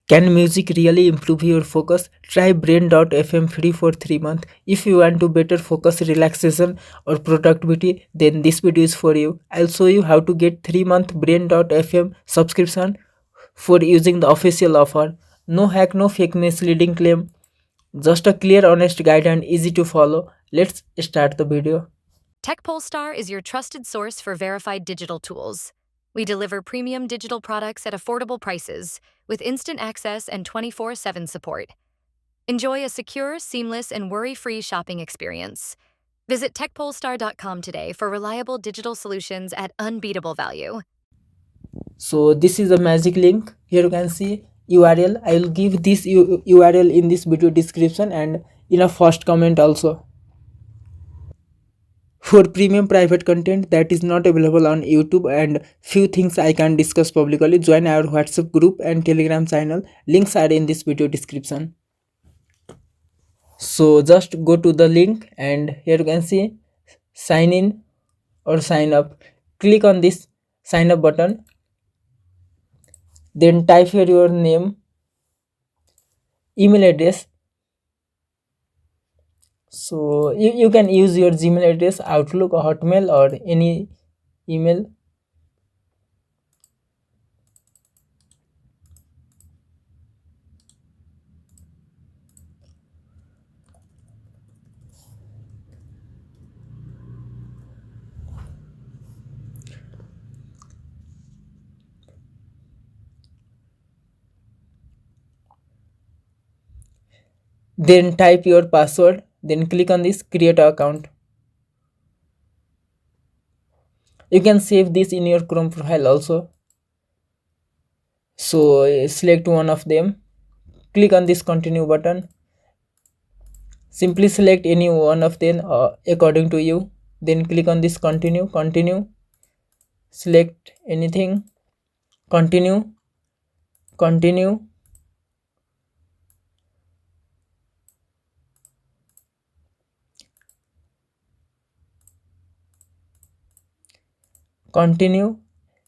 Can music really improve your focus? Try Brain.fm free for 3 months. If you want to better focus, relaxation or productivity, then this video is for you. I'll show you how to get 3-month Brain.fm subscription for using the official offer. No hack, no fake misleading claim. Just a clear, honest guide and easy to follow. Let's start the video. TechPolestar is your trusted source for verified digital tools. We deliver premium digital products at affordable prices with instant access and 24/7 support. Enjoy a secure, seamless, and worry-free shopping experience. Visit techpolestar.com today for reliable digital solutions at unbeatable value. So this is a magic link. Here you can see URL. I will give this URL in this video description and in a first comment also. For premium private content that is not available on YouTube and few things I can discuss publicly, join our WhatsApp group and Telegram channel. Links are in this video description. So just go to the link and here you can see sign in or sign up. Click on this sign up button. Then type here your name, email address. So you can use your Gmail address, Outlook or Hotmail or any email. Then type your password. Then click on this create account. You can save this in your Chrome profile also. So select one of them. Click on this continue button. Simply select any one of them according to you. Then click on this continue. Select anything. Continue. Continue.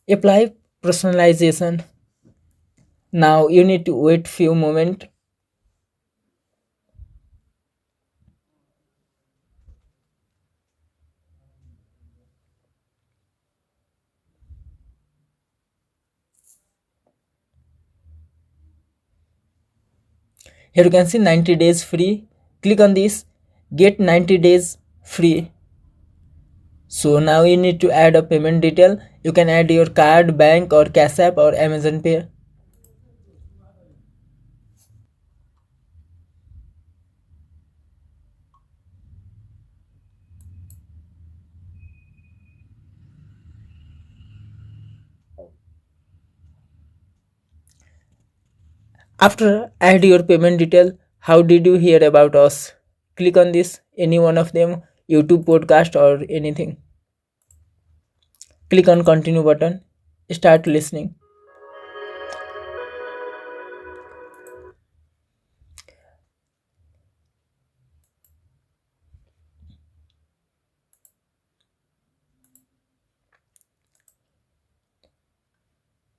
Apply personalization. Now you need to wait few moments. Here you can see 90 days free. Click on this get 90 days free. So now you need to add a payment detail. You can add your card, bank or Cash App or Amazon Pay. After add your payment detail, how did you hear about us? Click on this, any one of them, YouTube podcast or anything. Click on continue button, start listening.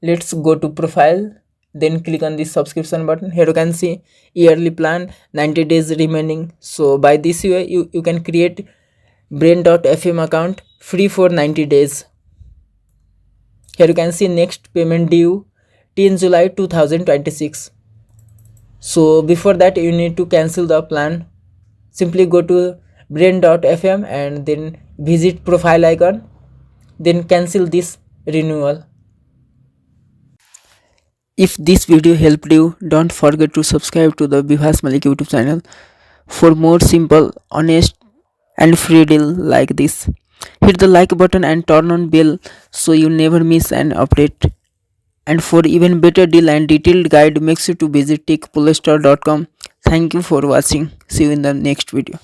Let's go to profile. Then click on this subscription button. Here you can see yearly plan, 90 days remaining. So by this way you can create Brain.fm account free for 90 days. Here you can see next payment due 10 July 2026. So before that you need to cancel the plan. Simply go to Brain.fm and then visit profile icon, then cancel this renewal. If this video helped you, don't forget to subscribe to the 𝐓𝐰𝐢𝐭𝐴 YouTube channel for more simple, honest and free deal like this. Hit the like button and turn on bell so you never miss an update. And for even better deal and detailed guide, make sure to visit techpolestar.com. Thank you for watching. See you in the next video.